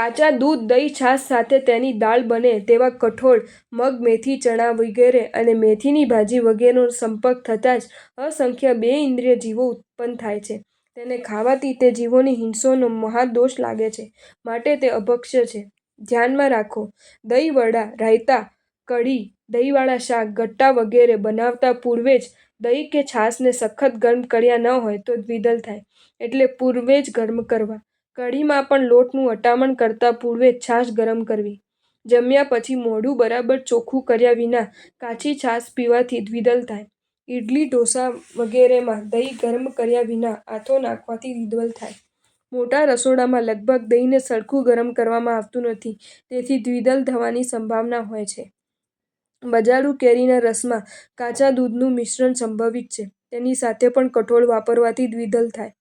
કાચા દૂધ, દહીં, છાશ સાથે તેની દાળ બને તેવા કઠોળ, મગ, મેથી, ચણા વગેરે અને મેથીની ભાજી વગેરેનો સંપર્ક થતાં જ અસંખ્ય બેઇન્દ્રિય જીવો ઉત્પન્ન થાય છે. તેને ખાવાથી તે જીવોની હિંસોનો મહાદોષ લાગે છે, માટે તે અભક્ષ્ય છે. ધ્યાનમાં રાખો, દહીં વડા, રાયતા, કઢી, દહીંવાળા શાક, ગટ્ટા વગેરે બનાવતા પૂર્વે જ દહીં કે છાશને સખત ગરમ કર્યા ન હોય તો દ્વિદલ થાય, એટલે પૂર્વે જ ગરમ કરવા. કઢીમાં પણ લોટનું અટામણ કરતાં પૂર્વે જ છાશ ગરમ કરવી. જમ્યા પછી મોઢું બરાબર ચોખ્ખું કર્યા વિના કાચી છાશ પીવાથી દ્વિદલ થાય. ઇડલી, ઢોસા વગેરેમાં દહીં ગરમ કર્યા વિના આથો નાખવાથી દ્વિદલ થાય. મોટા રસોડામાં લગભગ દહીંને સરખું ગરમ કરવામાં આવતું નથી, તેથી દ્વિદલ થવાની સંભાવના હોય છે. બજારું કેરીના રસમાં કાચા દૂધનું મિશ્રણ સંભવિત છે. તેની સાથે પણ કઠોળ વાપરવાથી દ્વિદલ થાય.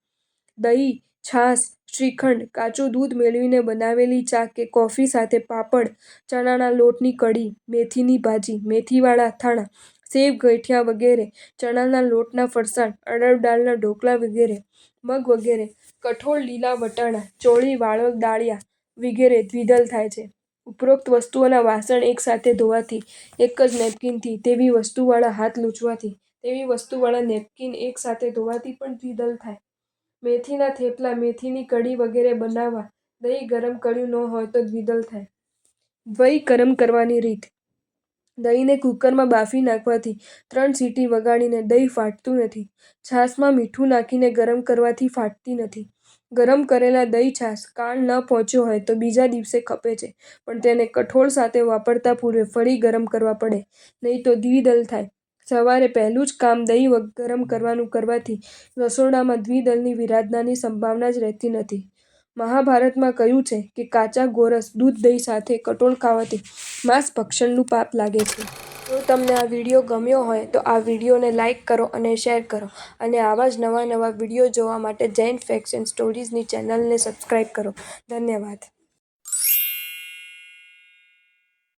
દહીં, છાશ, શ્રીખંડ, કાચું દૂધ મેળવીને બનાવેલી ચા કે કોફી સાથે પાપડ, ચણાના લોટની કઢી, મેથીની ભાજી, મેથીવાળા અથાણાં, સેવ ગઠિયા વગેરે, ચણાના લોટના ફરસાણ, અડદ દાળના ઢોકળા વગેરે, મગ વગેરે, કઠોળ, લીલા વટાણા, ચોળી, વાલોળ, દાળિયા વગેરે દ્વિદલ થાય છે. ઉપરોક્ત વસ્તુઓના વાસણ એક સાથે ધોવાથી, એક જ નેપકીનથી, તેવી વસ્તુવાળા હાથ લૂછવાથી, તેવી વસ્તુવાળા નેપકીન એક સાથે ધોવાથી પણ દ્વિદલ થાય. મેથીના થેપલા, મેથીની કઢી વગેરે બનાવવા દહીં ગરમ કર્યું ન હોય તો દ્વિદલ થાય. દહીં ગરમ કરવાની રીત: દહીંને કુકરમાં બાફી નાખવાથી 3 સીટી વગાડીને દહીં ફાટતું નથી. છાશમાં મીઠું નાખીને ગરમ કરવાથી ફાટતી નથી. ગરમ કરેલા દહીં-છાશ કાળ ન પહોંચ્યો હોય તો બીજા દિવસે ખપે છે, પણ તેને કઠોળ સાથે વાપરતા પૂર્વે ફરી ગરમ કરવા પડે, નહીં તો દ્વિદલ થાય. સવારે પહેલું જ કામ દહીં ગરમ કરવાનું કરવાથી રસોડામાં દ્વિદલની વિરાધનાની સંભાવના જ રહેતી નથી. મહાભારતમાં કહ્યું છે કે કાચા ગોરસ, દૂધ, દહીં સાથે કઠોળ ખાવાથી માંસ ભક્ષણનું પાપ લાગે છે. જો તમને આ વિડીયો ગમ્યો હોય તો આ વિડીયોને લાઇક કરો અને શેર કરો, અને આવા જ નવા વિડીયો જોવા માટે જૈન ફેક્ટ્સ એન્ડ સ્ટોરીઝની ચેનલને સબસ્ક્રાઇબ કરો. ધન્યવાદ.